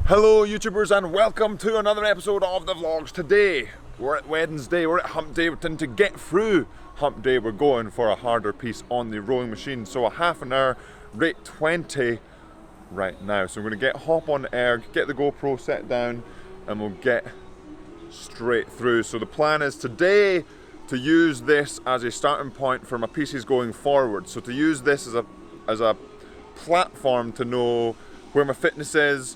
Hello YouTubers and welcome to another episode of the vlogs. Today we're at Wednesday, we're at hump day. We're trying to get through hump day. We're going for a harder piece on the rowing machine. So a half an hour, rate 20 right now. So we're going to hop on erg, get the GoPro set down and we'll get straight through. So the plan is today to use this as a starting point for my pieces going forward. So to use this as a platform to know where my fitness is,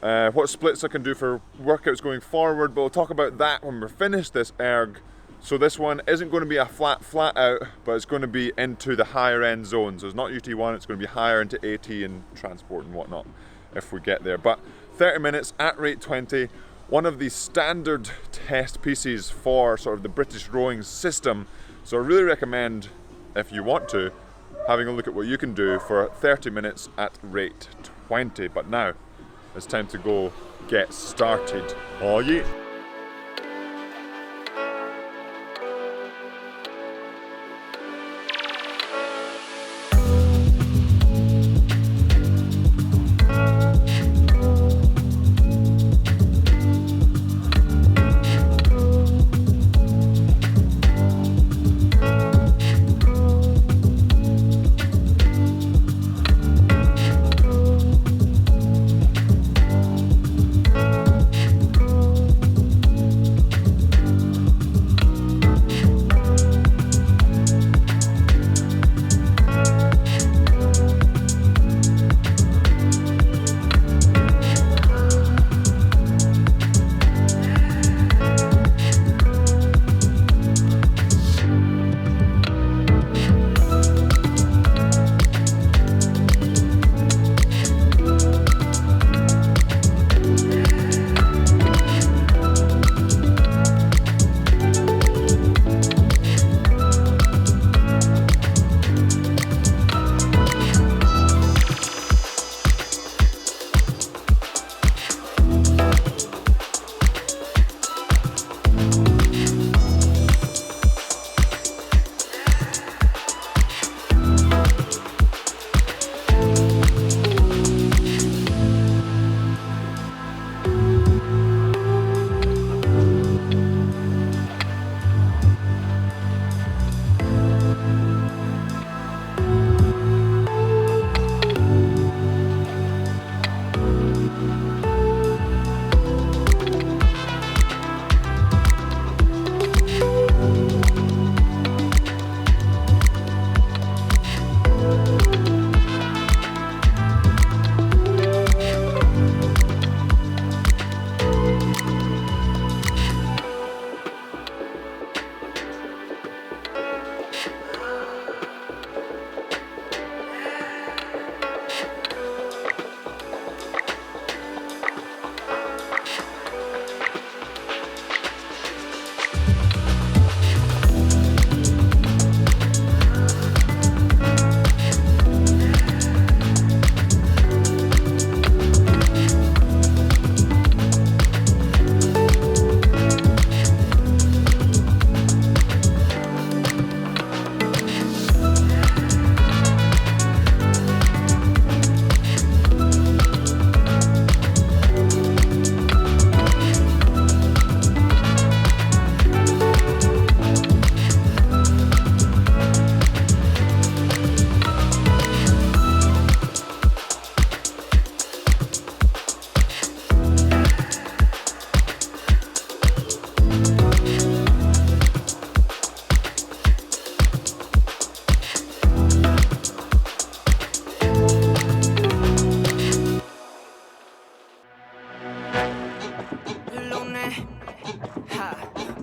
what splits I can do for workouts going forward, but we'll talk about that when we're finished this erg. So this one isn't going to be a flat out, but it's going to be into the higher end zone. So it's not UT1, it's going to be higher into AT and transport and whatnot if we get there. But 30 minutes at rate 20, one of the standard test pieces for sort of the British rowing system. So I really recommend, if you want to, having a look at what you can do for 30 minutes at rate 20. But now, it's time to go get started. Oh yeah.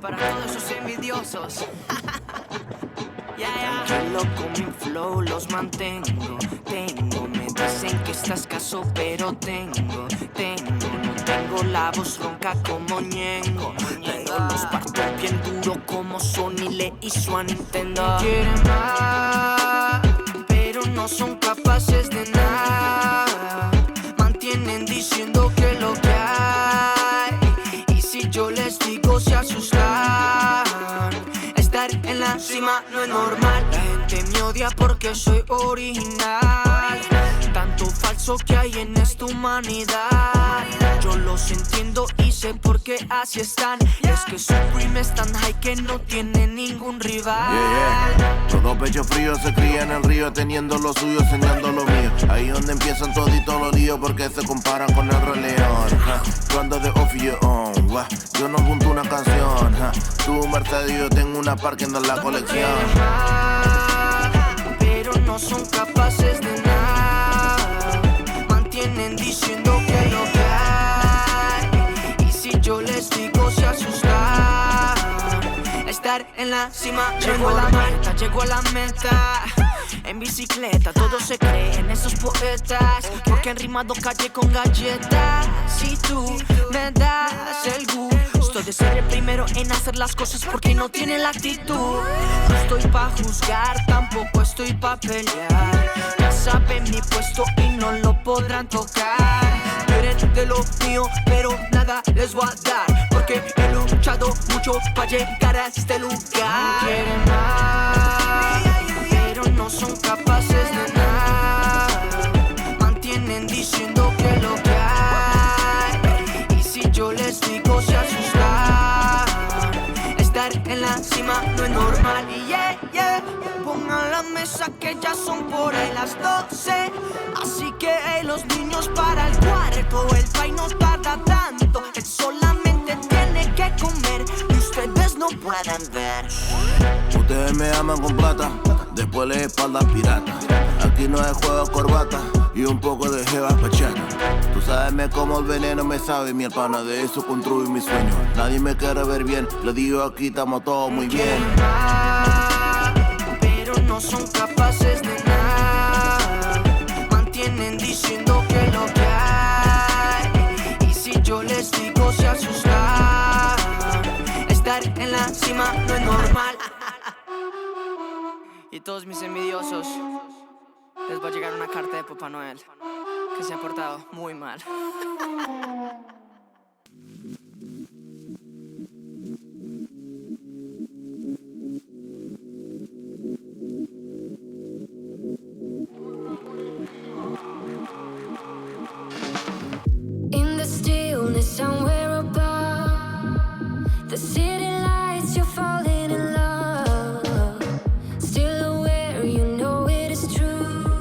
Para todos esos envidiosos. Tranquilo con mi flow, los mantengo. Me dicen que estás escaso, pero no tengo la voz ronca como Ñengo. Pero los parto bien duro como Sony le hizo a Nintendo. Quieren más, pero no son capaces de nada. Mantienen diciendo que lo que hay, y si yo les digo se asustan. Estar en la cima no es normal. La gente me odia porque soy original. Tanto falso que hay en esta humanidad. los entiendo y sé por qué así están. Es que Supreme es tan high que no tiene ningún rival. Todo pecho frío se cría en el río, teniendo lo suyo, enseñando lo mío. Ahí donde empiezan toditos los líos, porque se comparan con el Rey León. Tú andas de off y yo on, yo no junto una canción. Tú Mercedes, yo tengo una parking en la colección. Pero no son capaces de nada. Mantienen diciendo que lo que hay. Y si yo les digo se asustan. Estar en la cima, llegó a la meta. En bicicleta, todos se creen esos poetas, porque han rimado calle con galletas. Si tú me das el gusto de ser el primero en hacer las cosas porque no tiene la actitud. No estoy pa' juzgar, tampoco estoy pa' pelear. Ya saben mi puesto y no lo podrán tocar. Quieren de lo mío, pero nada les voy a dar, porque he luchado mucho pa' llegar a este lugar. Quieren más, pero no son capaces de nada. Mantienen diciendo que lo que hay. Y si yo les digo se asustan. Estar en la cima no es normal. Y pongan la mesa que ya son por ahí las 12. Así que los niños para el cuarto. El pay no tarda tanto, él solamente tiene que comer y ustedes no pueden ver. Ustedes me aman con plata, después les espalda pirata. Aquí no hay juego corbata y un poco de jeva pachata. Tú sabes cómo el veneno me sabe mi pana, de eso construyo mi sueño. Nadie me quiere ver bien, le digo aquí estamos todos muy bien. Pero no son capaces de nada. Mantienen diciendo que lo que hay. Y si yo les digo se asustan. Estar en la cima no es normal. Y todos mis envidiosos, les va a llegar una carta de Papá Noel, que se ha portado muy mal. In the stillness somewhere above the city lights, you're falling in love. Still aware, you know it is true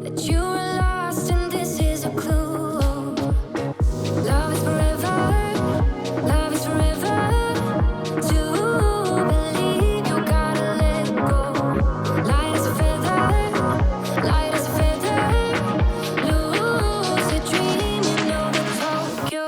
that you are lost and this is a clue. Love is forever, love is forever. To believe you gotta let go. Light as a feather, light as a feather. Lucid dream, you know that Tokyo.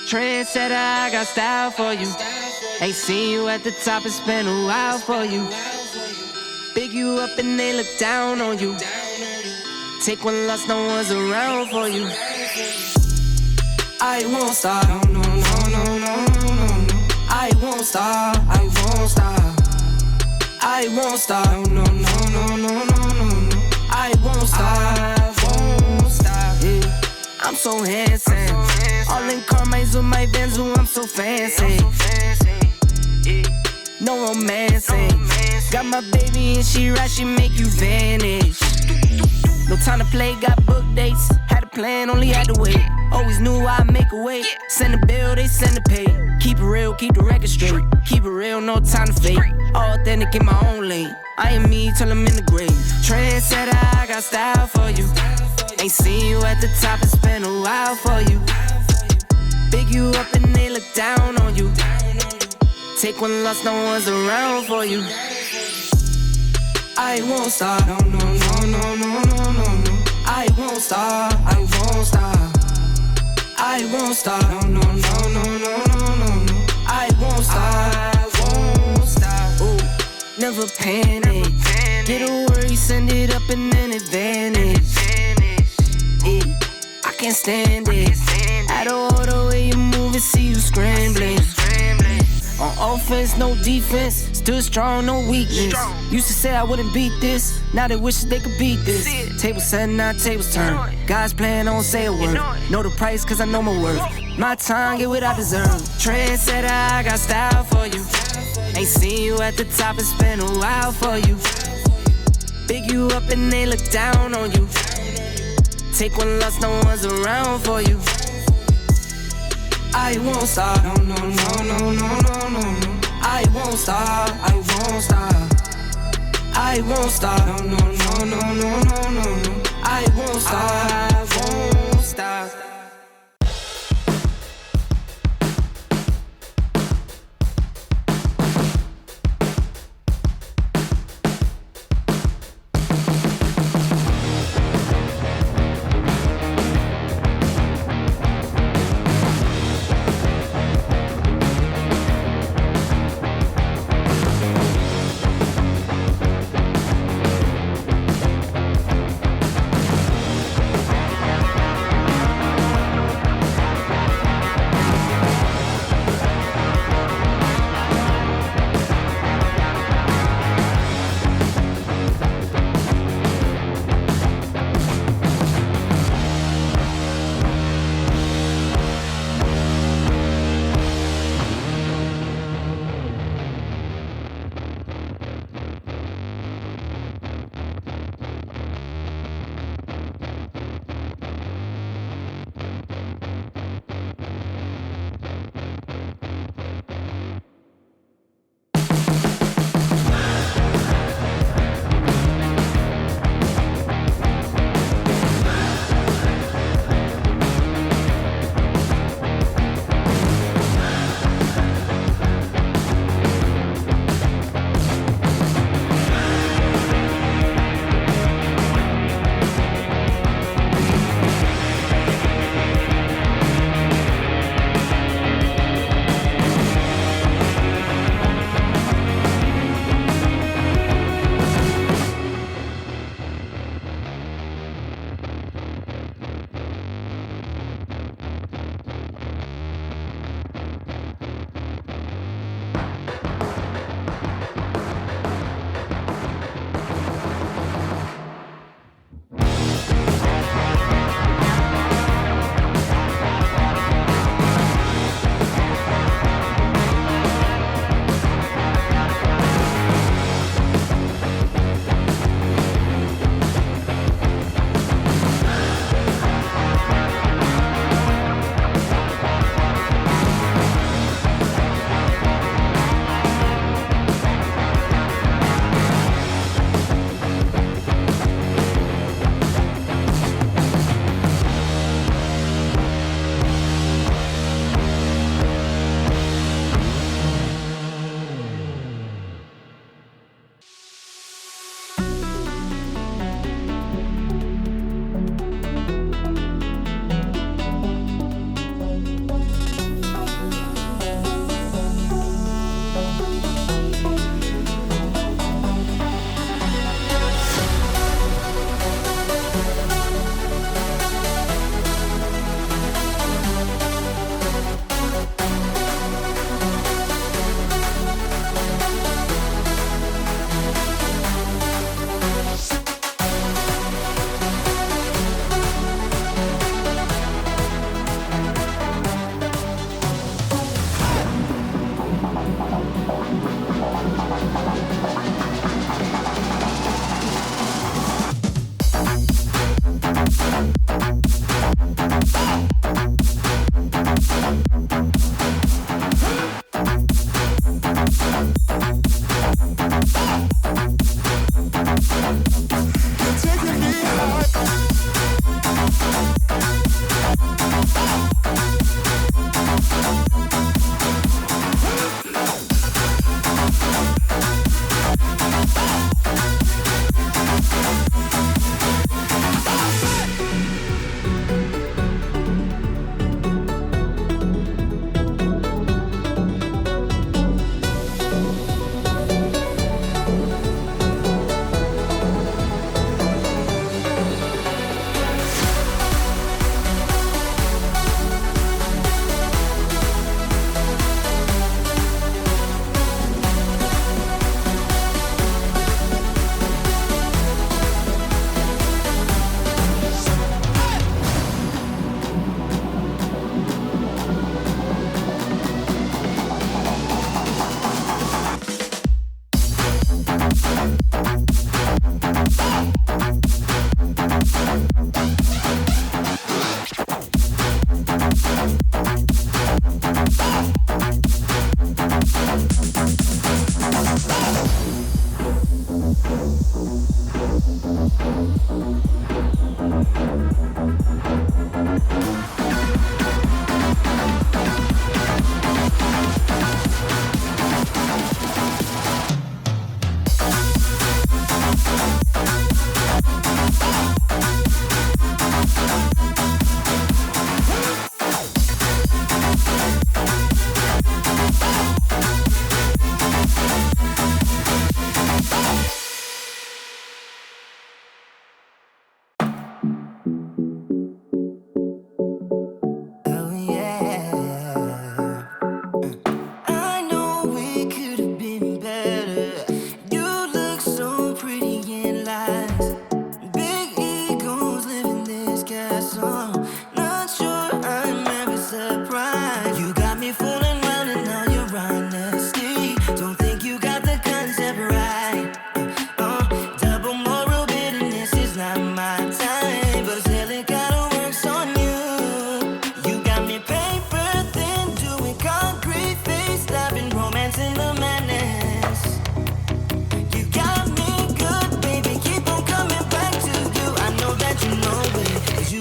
Trendsetter, I got style for you. Ain't seen you at the top, it's been a while for you. Big you up and they look down on you. Take one loss, no one's around for you. I won't stop, no, no, no, no, no, no, no. I won't stop, I won't stop. I won't stop, no, no, no, no, no, no, no. I won't stop, won't stop. Yeah. I'm so handsome. All in Carmine's with my Benz, ooh, I'm so fancy. No romancing. Got my baby and she right, she make you vanish. No time to play, got book dates. Had a plan, only had to wait. Always knew I'd make a way. Send a bill, they send a pay. Keep it real, keep the record straight. Keep it real, no time to fake. All authentic in my own lane. I am me till I'm in the grave. Trendsetter, I got style for you. Ain't seen you at the top, it's been a while for you. Big you up and they look down on you. Take one loss, no one's around for you. I won't stop, no, no, no, no, no, no, no, no. I won't stop, I won't stop. I won't stop, no, no, no, no, no, no, no, no. I won't stop, won't stop. Ooh, never panic. Get a worry, send it up and then advantage. Yeah, I can't stand it. Out of order way you move and see you scrambling. On offense, no defense. Still strong, no weakness. Used to say I wouldn't beat this. Now they wish they could beat this. Tables set, now tables turn. Guys playing, don't say a word. Know the price, cause I know my worth. My time, get what I deserve. Trendsetter, I got style for you. Ain't seen you at the top, it's been a while for you. Big you up and they look down on you. Take one loss, no one's around for you. I won't stop, no, no, no, no, no, no, no, no. I won't stop, I won't stop. I won't stop, no, no, no, no, no, no, no, no. I won't stop, I won't stop.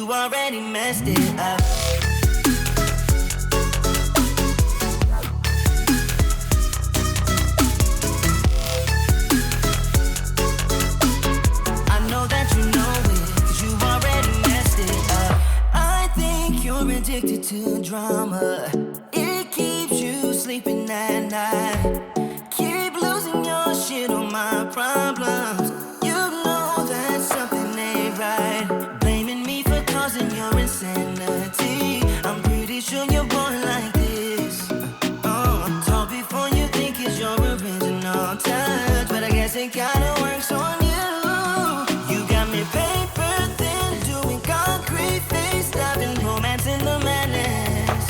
you already messed it up. I know that you know it, 'cause you already messed it up. I think you're addicted to drama. It keeps you sleeping at night. Keep losing your shit on my problems. You know that something ain't right. Blaming me for causing your insanity. I'm pretty sure you're born like this. Talk before you think it's your original touch, but I guess it kinda works on you. You got me paper thin, doing concrete face, stopping romance in the madness.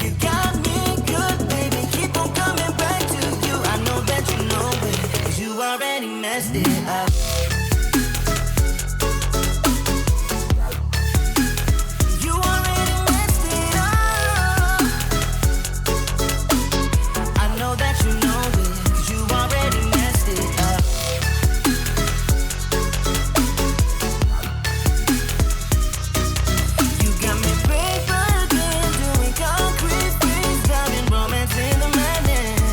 You got me good, baby, keep on coming back to you. I know that you know it, 'cause you already messed it up. You already messed it up. I know that you know it, 'cause you already messed it up. You got me paper again, doing concrete face, driving romance in the madness.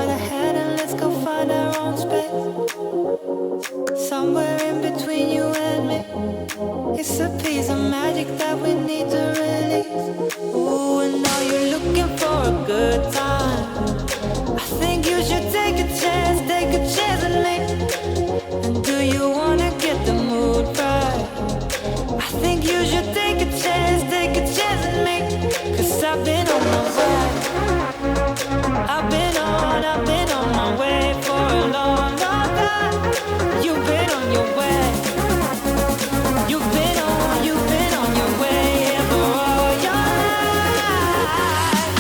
by the hand and let's go find our own space. Somewhere in between you and me. It's a piece of magic that we need to release. Ooh, and now you're looking for a good time. I think you should take a chance with me. And do you wanna get the mood right? I think you should take a chance with me. 'Cause I've been on my way. I've been on my way for a long, long time. You've been on your way. You've been on your way here for all your life.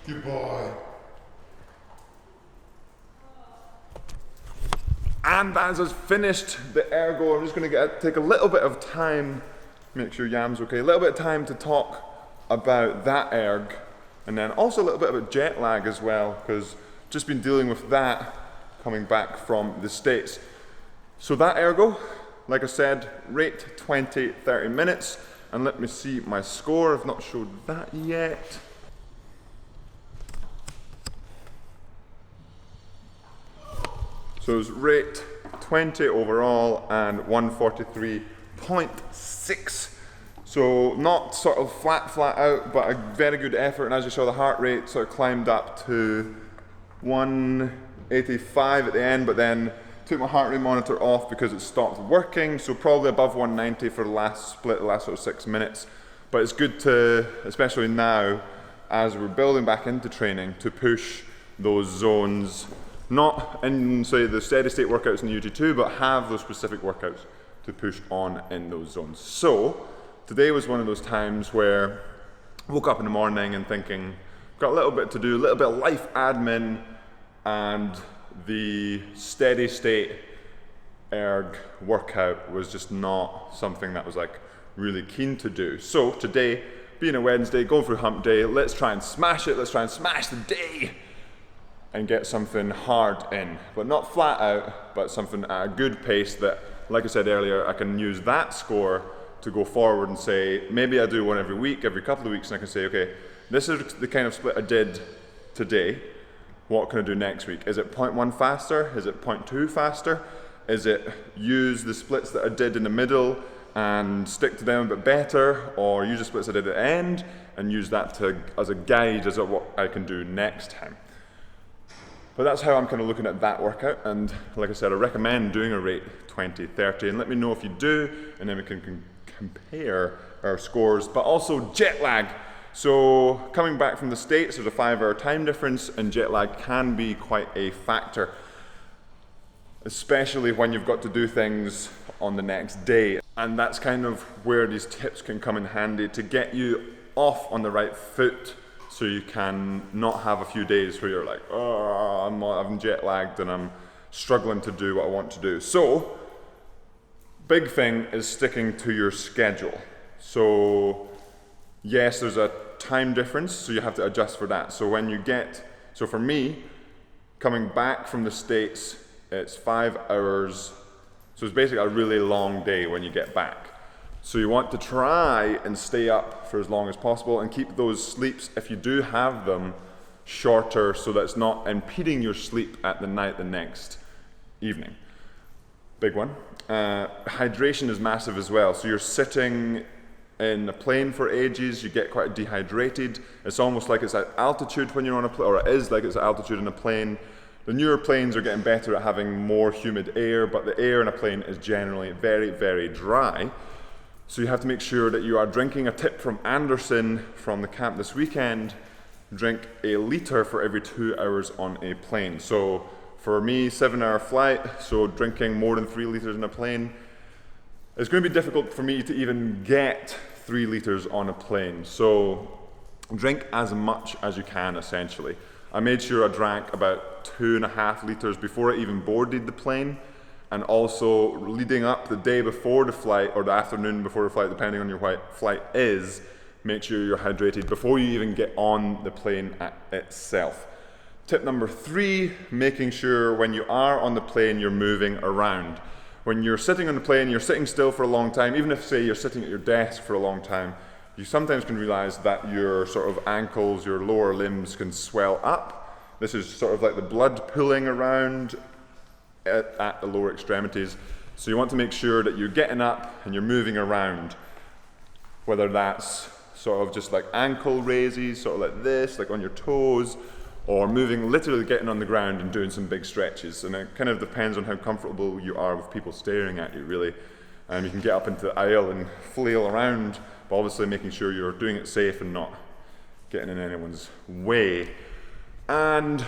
Good boy. And that has finished the ergo. I'm just going to take a little bit of time, make sure Yam's okay, a little bit of time to talk about that erg, and then also a little bit about jet lag as well, because just been dealing with that coming back from the States. So that ergo, like I said, rate 20, 30 minutes, and let me see my score. I've not showed that yet. So it's rate 20 overall and 143.6. So not sort of flat out, but a very good effort. And as you saw, the heart rate sort of climbed up to 185 at the end, but then took my heart rate monitor off because it stopped working. So probably above 190 for the last split, the last sort of 6 minutes. But it's good to, especially now, as we're building back into training, to push those zones. Not in, say, the steady state workouts in the UT2, but have those specific workouts to push on in those zones. So, today was one of those times where I woke up in the morning and thinking, got a little bit to do, a little bit of life admin, and the steady state erg workout was just not something that was like really keen to do. So, today, being a Wednesday, going through hump day, let's try and smash it, let's try and smash the day, and get something hard in, but not flat out, but something at a good pace that, like I said earlier, I can use that score to go forward and say, maybe I do one every week, every couple of weeks, and I can say, okay, this is the kind of split I did today, what can I do next week? Is it 0.1 faster? Is it 0.2 faster? Is it use the splits that I did in the middle and stick to them a bit better, or use the splits I did at the end and use that as a guide as to what I can do next time? But that's how I'm kind of looking at that workout, and like I said, I recommend doing a rate 20, 30, and let me know if you do, and then we can compare our scores. But also jet lag. So coming back from the States, there's a 5-hour time difference, and jet lag can be quite a factor, especially when you've got to do things on the next day. And that's kind of where these tips can come in handy to get you off on the right foot, so you can not have a few days where you're like, oh, I'm jet lagged and I'm struggling to do what I want to do. So, big thing is sticking to your schedule. So, yes, there's a time difference, so you have to adjust for that. So so for me, coming back from the States, it's 5 hours. So it's basically a really long day when you get back. So you want to try and stay up for as long as possible and keep those sleeps, if you do have them, shorter so that it's not impeding your sleep at the night the next evening. Big one. Hydration is massive as well. So you're sitting in a plane for ages, you get quite dehydrated. It's almost like it's at altitude when you're on a plane, or it is like it's at altitude in a plane. The newer planes are getting better at having more humid air, but the air in a plane is generally very, very dry. So you have to make sure that you are drinking. A tip from Anderson from the camp this weekend, drink a litre for every 2 hours on a plane. So for me, 7-hour flight, so drinking more than 3 litres in a plane, it's going to be difficult for me to even get 3 litres on a plane. So drink as much as you can, essentially. I made sure I drank about 2.5 litres before I even boarded the plane, and also leading up the day before the flight, or the afternoon before the flight, depending on your flight is, make sure you're hydrated before you even get on the plane itself. Tip number 3, making sure when you are on the plane, you're moving around. When you're sitting on the plane, you're sitting still for a long time, even if, say, you're sitting at your desk for a long time, you sometimes can realize that your sort of ankles, your lower limbs can swell up. This is sort of like the blood pooling around at the lower extremities. So you want to make sure that you're getting up and you're moving around, whether that's sort of just like ankle raises, sort of like this, like on your toes, or moving, literally getting on the ground and doing some big stretches. And it kind of depends on how comfortable you are with people staring at you, really. You can get up into the aisle and flail around, but obviously making sure you're doing it safe and not getting in anyone's way. And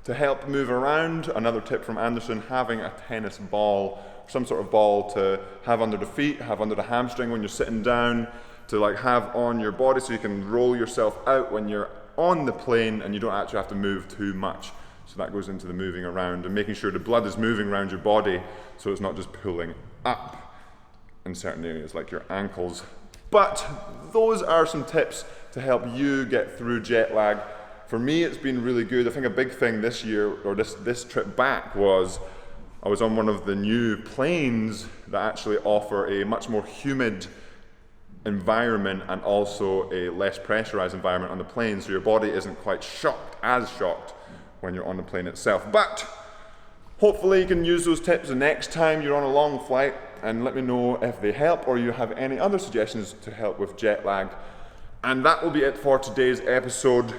to help move around, another tip from Anderson, having a tennis ball, some sort of ball to have under the feet, have under the hamstring when you're sitting down, to like have on your body so you can roll yourself out when you're on the plane and you don't actually have to move too much. So that goes into the moving around and making sure the blood is moving around your body so it's not just pulling up in certain areas like your ankles. But those are some tips to help you get through jet lag. For me, it's been really good. I think a big thing this year, or this trip back, was I was on one of the new planes that actually offer a much more humid environment and also a less pressurized environment on the plane, so your body isn't quite as shocked when you're on the plane itself. But hopefully you can use those tips the next time you're on a long flight, and let me know if they help or you have any other suggestions to help with jet lag. And that will be it for today's episode.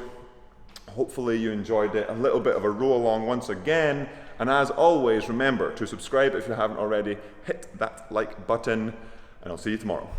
Hopefully you enjoyed it. A little bit of a row along once again. And as always, remember to subscribe if you haven't already. Hit that like button, and I'll see you tomorrow.